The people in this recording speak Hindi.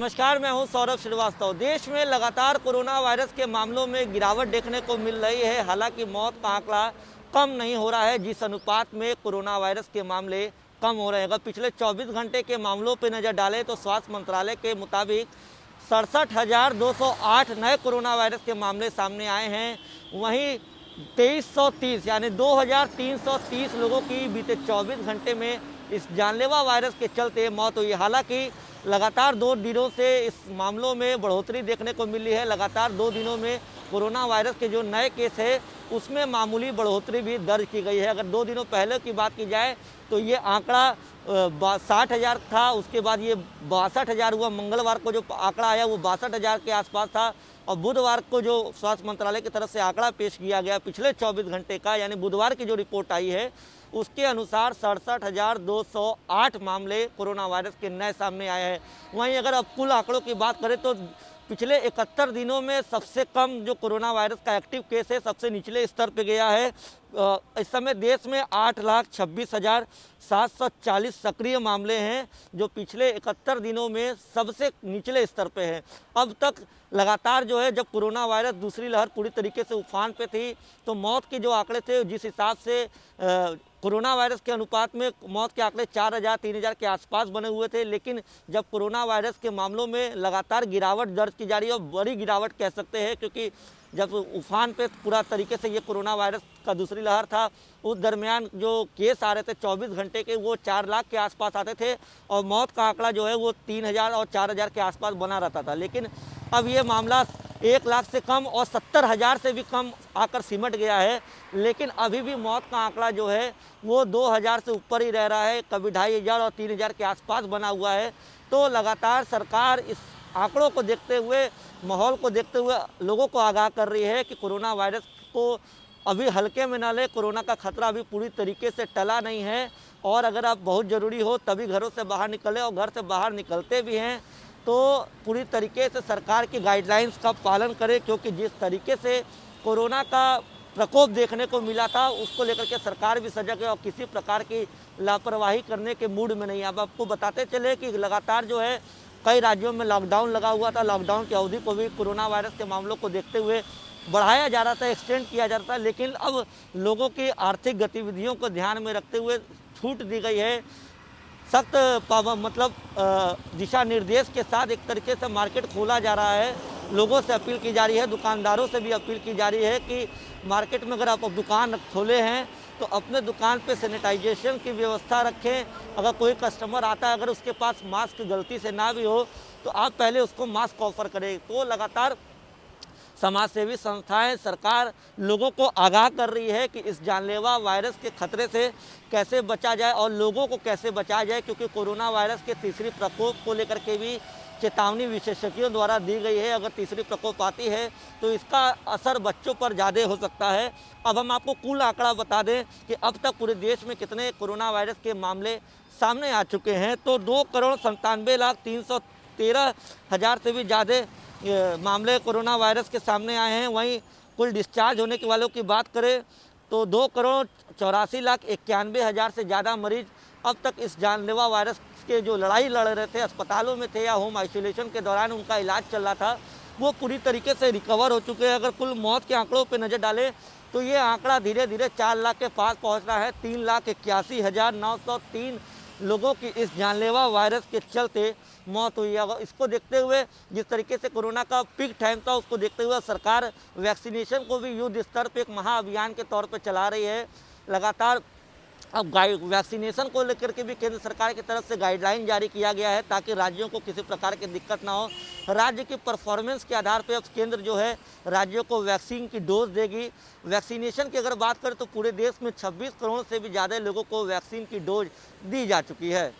नमस्कार, मैं हूं सौरभ श्रीवास्तव। देश में लगातार कोरोना वायरस के मामलों में गिरावट देखने को मिल रही है। हालांकि मौत का आंकड़ा कम नहीं हो रहा है, जिस अनुपात में कोरोना वायरस के मामले कम हो रहे हैं। अगर पिछले 24 घंटे के मामलों पर नज़र डालें तो स्वास्थ्य मंत्रालय के मुताबिक 67,208 नए कोरोना वायरस के मामले सामने आए हैं। वहीं 2330 यानी 2330 लोगों की बीते 24 घंटे में इस जानलेवा वायरस के चलते मौत हुई। हालांकि लगातार 2 दिनों से इस मामलों में बढ़ोतरी देखने को मिली है। लगातार 2 दिनों में कोरोना वायरस के जो नए केस है उसमें मामूली बढ़ोतरी भी दर्ज की गई है। अगर 2 दिनों पहले की बात की जाए तो ये आंकड़ा 60,000 था, उसके बाद ये 62,000 हुआ। मंगलवार को जो आंकड़ा आया वो 62,000 के आसपास था और बुधवार को जो स्वास्थ्य मंत्रालय की तरफ से आंकड़ा पेश किया गया पिछले 24 घंटे का, यानी बुधवार की जो रिपोर्ट आई है उसके अनुसार 67,208 मामले कोरोना वायरस के नए सामने आए हैं। वहीं अगर अब कुल आंकड़ों की बात करें तो पिछले 71 दिनों में सबसे कम जो कोरोना वायरस का एक्टिव केस है सबसे निचले स्तर पे गया है। इस समय देश में 8,26,740 सक्रिय मामले हैं, जो पिछले 71 दिनों में सबसे निचले स्तर पे हैं। अब तक लगातार जो है, जब कोरोना वायरस दूसरी लहर पूरी तरीके से उफान पे थी तो मौत के जो आंकड़े थे, जिस हिसाब से कोरोना वायरस के अनुपात में मौत के आंकड़े 4,000 3,000 के आसपास बने हुए थे। लेकिन जब कोरोना वायरस के मामलों में लगातार गिरावट दर्ज की जा रही है, और बड़ी गिरावट कह सकते हैं, क्योंकि जब उफान पे पूरा तरीके से ये कोरोना वायरस का दूसरी लहर था, उस दरमियान जो केस आ रहे थे 24 घंटे के वो 4 लाख के आसपास आते थे और मौत का आंकड़ा जो है वो 3,000 और 4,000 के आसपास बना रहता था। लेकिन अब ये मामला 1 लाख से कम और 70,000 से भी कम आकर सिमट गया है। लेकिन अभी भी मौत का आंकड़ा जो है वो 2,000 से ऊपर ही रह रहा है, कभी 2,500 और 3,000 के आसपास बना हुआ है। तो लगातार सरकार इस आंकड़ों को देखते हुए, माहौल को देखते हुए लोगों को आगाह कर रही है कि कोरोना वायरस को अभी हल्के में न ले। कोरोना का खतरा अभी पूरी तरीके से टला नहीं है और अगर आप बहुत ज़रूरी हो तभी घरों से बाहर निकलें, और घर से बाहर निकलते भी हैं तो पूरी तरीके से सरकार की गाइडलाइंस का पालन करें, क्योंकि जिस तरीके से कोरोना का प्रकोप देखने को मिला था उसको लेकर के सरकार भी सजग है और किसी प्रकार की लापरवाही करने के मूड में नहीं है। अब आपको बताते चले कि लगातार जो है कई राज्यों में लॉकडाउन लगा हुआ था। लॉकडाउन की अवधि को भी कोरोना वायरस के मामलों को देखते हुए बढ़ाया जा रहा था, एक्सटेंड किया जा रहा था। लेकिन अब लोगों की आर्थिक गतिविधियों को ध्यान में रखते हुए छूट दी गई है। सख्त दिशा निर्देश के साथ एक तरीके से मार्केट खोला जा रहा है। लोगों से अपील की जा रही है, दुकानदारों से भी अपील की जा रही है कि मार्केट में अगर आप दुकान खोले हैं तो अपने दुकान पे सैनिटाइजेशन की व्यवस्था रखें। अगर कोई कस्टमर आता है, अगर उसके पास मास्क गलती से ना भी हो तो आप पहले उसको मास्क ऑफर करें। तो लगातार समाजसेवी संस्थाएं, सरकार लोगों को आगाह कर रही है कि इस जानलेवा वायरस के खतरे से कैसे बचा जाए और लोगों को कैसे बचाया जाए, क्योंकि कोरोना वायरस के तीसरी प्रकोप को लेकर के भी चेतावनी विशेषज्ञों द्वारा दी गई है। अगर तीसरी प्रकोप आती है तो इसका असर बच्चों पर ज़्यादा हो सकता है। अब हम आपको कुल आंकड़ा बता दें कि अब तक पूरे देश में कितने कोरोना वायरस के मामले सामने आ चुके हैं। तो 2,97,313,000 से भी ज़्यादा मामले कोरोना वायरस के सामने आए हैं। वहीं कुल डिस्चार्ज होने के वालों की बात करें तो 2,84,91,000 से ज़्यादा मरीज अब तक इस जानलेवा वायरस के जो लड़ाई लड़ रहे थे, अस्पतालों में थे या होम आइसोलेशन के दौरान उनका इलाज चल रहा था, वो पूरी तरीके से रिकवर हो चुके हैं। अगर कुल मौत के आंकड़ों पर नज़र डालें तो ये आंकड़ा धीरे धीरे 4 लाख के पास पहुँच रहा है। 3,81,903 लोगों की इस जानलेवा वायरस के चलते मौत हुई है। इसको देखते हुए, जिस तरीके से कोरोना का पीक टाइम था उसको देखते हुए सरकार वैक्सीनेशन को भी युद्ध स्तर पर एक महाअभियान के तौर पर चला रही है। लगातार अब वैक्सीनेशन को लेकर के भी केंद्र सरकार की तरफ से गाइडलाइन जारी किया गया है ताकि राज्यों को किसी प्रकार की दिक्कत ना हो। राज्य की परफॉर्मेंस के आधार पर अब केंद्र जो है राज्यों को वैक्सीन की डोज देगी। वैक्सीनेशन की अगर बात करें तो पूरे देश में 26 करोड़ से भी ज़्यादा लोगों को वैक्सीन की डोज दी जा चुकी है।